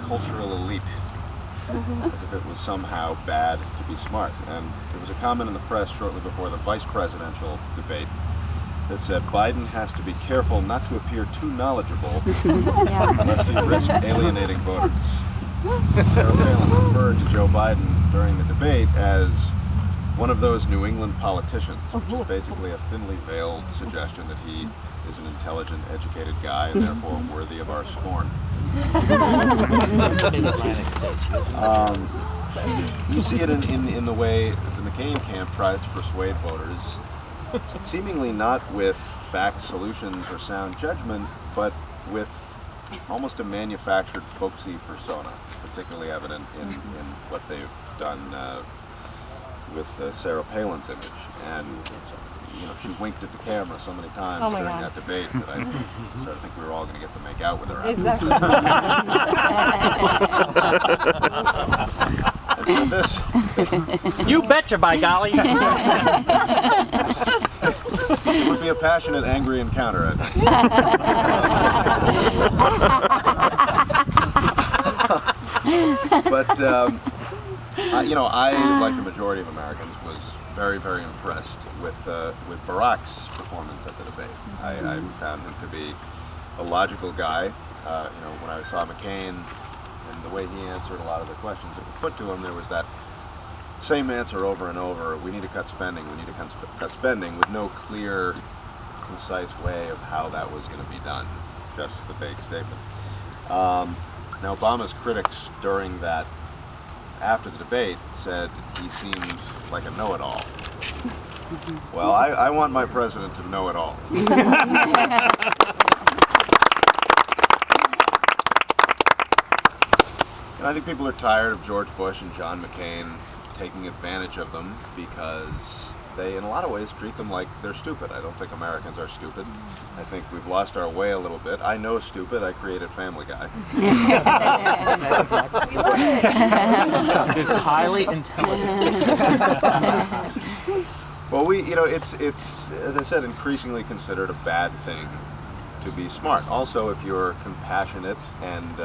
cultural elite, as if it was somehow bad to be smart. And there was a comment in the press shortly before the vice presidential debate that said Biden has to be careful not to appear too knowledgeable lest he risk alienating voters. Sarah Palin referred to Joe Biden during the debate as one of those New England politicians, which is basically a thinly veiled suggestion that he is an intelligent, educated guy and therefore worthy of our scorn. You see it in the way the McCain camp tries to persuade voters, seemingly not with facts, solutions, or sound judgment, but with almost a manufactured folksy persona, particularly evident in what they've done with Sarah Palin's image. And she winked at the camera so many times during that debate that I started to think we were all going to get to make out with her. Exactly. And this, you betcha, by golly. it would be a passionate, angry encounter, I think. But I, like the majority of Americans, was very, very impressed with Barack's performance at the debate. I found him to be a logical guy. When I saw McCain and the way he answered a lot of the questions that were put to him, there was that same answer over and over: we need to cut spending, we need to cut spending, with no clear, concise way of how that was going to be done, just the vague statement. Now, Obama's critics during that, after the debate, said he seemed like a know-it-all. Well, I want my president to know it all. And I think people are tired of George Bush and John McCain taking advantage of them because they, in a lot of ways, treat them like they're stupid. I don't think Americans are stupid. I think we've lost our way a little bit. I know stupid. I created Family Guy. It's highly intelligent. Well, it's as I said, increasingly considered a bad thing to be smart. Also, if you're compassionate and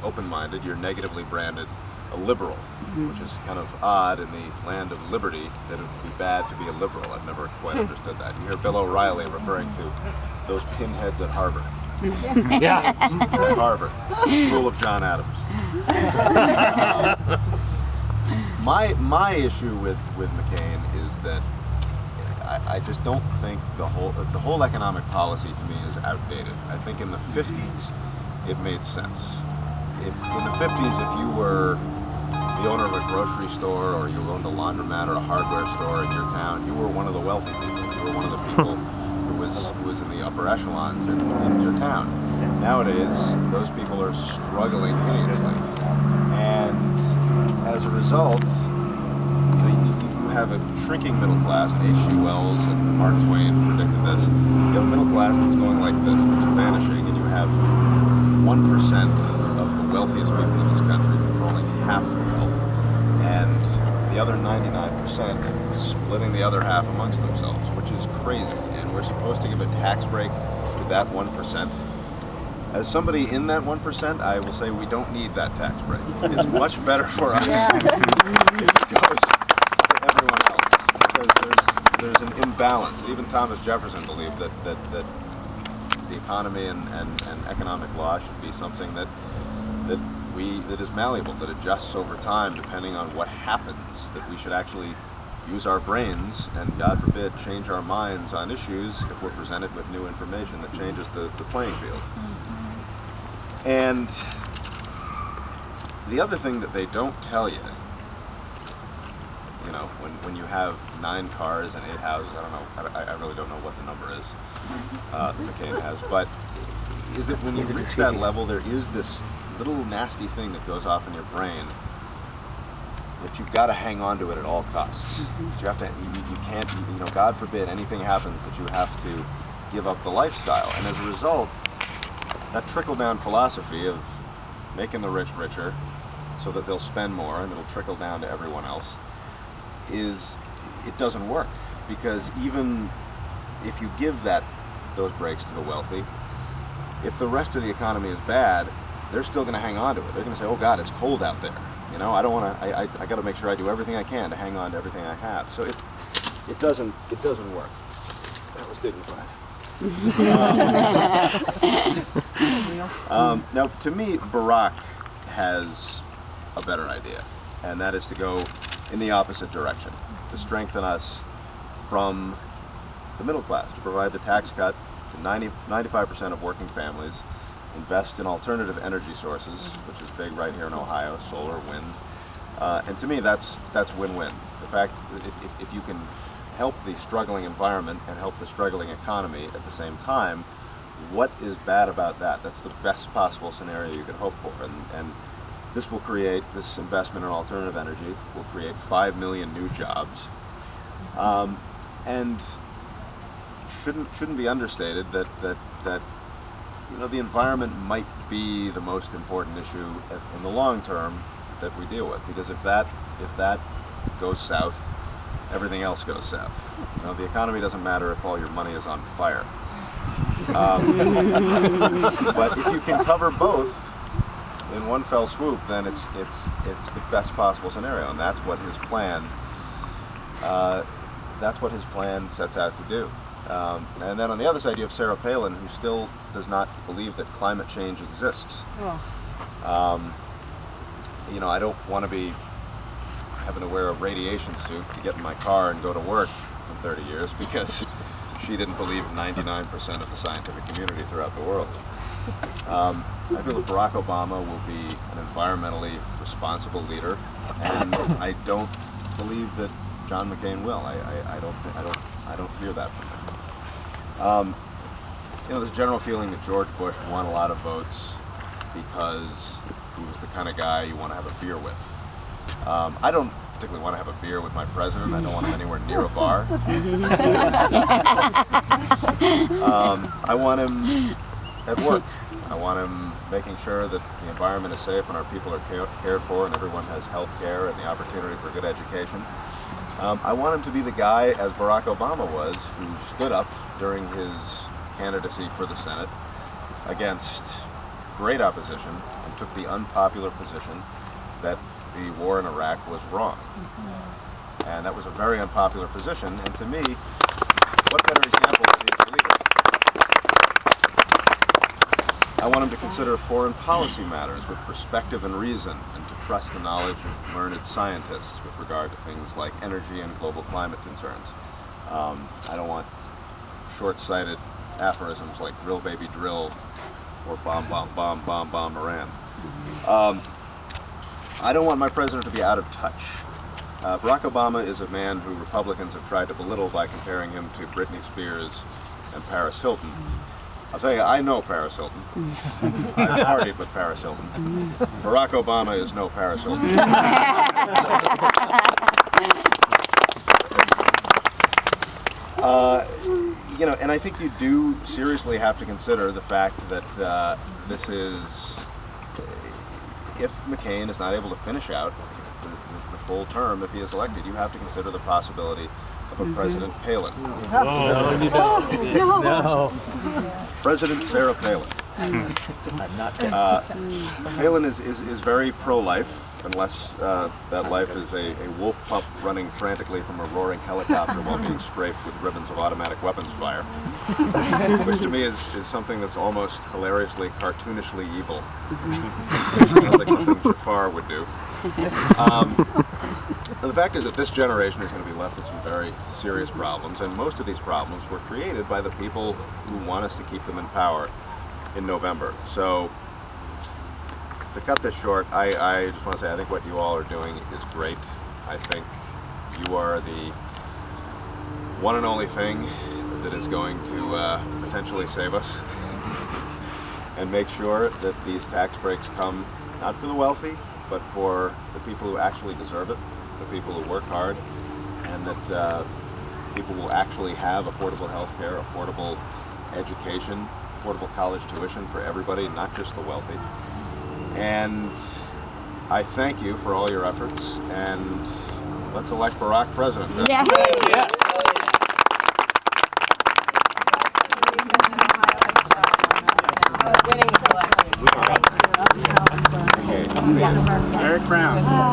open-minded, you're negatively branded a liberal, which is kind of odd in the land of liberty that it would be bad to be a liberal. I've never quite understood that. You hear Bill O'Reilly referring to those pinheads at Harvard. Yeah. At Harvard, the school of John Adams. My issue with McCain is that I just don't think the whole economic policy to me is outdated. I think in the 50s it made sense. If in the 50s, if you were the owner of a grocery store, or you owned a laundromat or a hardware store in your town, you were one of the wealthy people. You were one of the people who was in the upper echelons in your town. Nowadays, those people are struggling hideously, and as a result, you have a shrinking middle class. H.G. Wells and Mark Twain predicted this. You have a middle class that's going like this, that's vanishing, and you have 1% of the wealthiest people in this country controlling half the wealth, and the other 99% splitting the other half amongst themselves, which is crazy. And we're supposed to give a tax break to that 1%. As somebody in that 1%, I will say we don't need that tax break. It's much better for us if it goes to everyone else, because there's an imbalance. Even Thomas Jefferson believed that the economy and economic law should be something that is malleable, that adjusts over time depending on what happens, that we should actually use our brains and, God forbid, change our minds on issues if we're presented with new information that changes the playing field. And the other thing that they don't tell you, when you have 9 cars and 8 houses, I don't know, I really don't know what the number is McCain has, but is that when you reach that level, there is this little nasty thing that goes off in your brain that you've got to hang on to it at all costs. You have to, you can't, God forbid anything happens that you have to give up the lifestyle. And as a result, that trickle-down philosophy of making the rich richer so that they'll spend more and it'll trickle down to everyone else it doesn't work, because even if you give those breaks to the wealthy, if the rest of the economy is bad, they're still going to hang on to it. They're going to say, oh God, it's cold out there. You know, I don't want to, I got to make sure I do everything I can to hang on to everything I have. So it doesn't work. That was dignified. Now, to me, Barack has a better idea, and that is to go in the opposite direction, to strengthen us from the middle class, to provide the tax cut to 95% of working families, invest in alternative energy sources, which is big right here in Ohio, solar, wind, and to me that's win-win. The fact that if you can help the struggling environment and help the struggling economy at the same time, what is bad about that? That's the best possible scenario you could hope for, and this will create, this investment in alternative energy will create 5 million new jobs, and shouldn't be understated that you know, the environment might be the most important issue in the long term that we deal with, because if that goes south, everything else goes south. You know, the economy doesn't matter if all your money is on fire. But if you can cover both in one fell swoop, then it's the best possible scenario, and that's what his plan sets out to do. And then on the other side, you have Sarah Palin, who still does not believe that climate change exists. You know, I don't want to be having to wear a radiation suit to get in my car and go to work in 30 years because she didn't believe 99% of the scientific community throughout the world. I feel that Barack Obama will be an environmentally responsible leader, and I don't believe that John McCain will. I don't hear that from him. You know, there's a general feeling that George Bush won a lot of votes because he was the kind of guy you want to have a beer with. I don't particularly want to have a beer with my president. I don't want him anywhere near a bar. I want him at work. I want him making sure that the environment is safe and our people are cared for and everyone has health care and the opportunity for good education. I want him to be the guy, as Barack Obama was, who stood up during his candidacy for the Senate against great opposition and took the unpopular position that the war in Iraq was wrong. And that was a very unpopular position, and to me, what better example than he is a leader? I want him to consider foreign policy matters with perspective and reason, and to trust the knowledge of learned scientists with regard to things like energy and global climate concerns. I don't want short-sighted aphorisms like drill baby drill or bomb bomb bomb bomb bomb Iran. I don't want my president to be out of touch. Barack Obama is a man who Republicans have tried to belittle by comparing him to Britney Spears and Paris Hilton. I'll tell you, I know Paris Hilton. I've partied with Paris Hilton. Barack Obama is no Paris Hilton. You know, and I think you do seriously have to consider the fact that this is, if McCain is not able to finish out the full term, if he is elected, you have to consider the possibility of a President Palin. No, you don't. No. President Sarah Palin. I'm not Palin is very pro-life, unless that life is a wolf pup running frantically from a roaring helicopter while being strafed with ribbons of automatic weapons fire, which to me is something that's almost hilariously, cartoonishly evil. Sounds like something Jafar would do. The fact is that this generation is going to be left with some very serious problems, and most of these problems were created by the people who want us to keep them in power in November. So, to cut this short, I just want to say I think what you all are doing is great. I think you are the one and only thing that is going to potentially save us and make sure that these tax breaks come not for the wealthy, but for the people who actually deserve it, the people who work hard, and that people will actually have affordable health care, affordable education, affordable college tuition for everybody, not just the wealthy. And I thank you for all your efforts, and let's elect Barack president. Yeah. Yes. Winning the election. Yes. Eric Brown.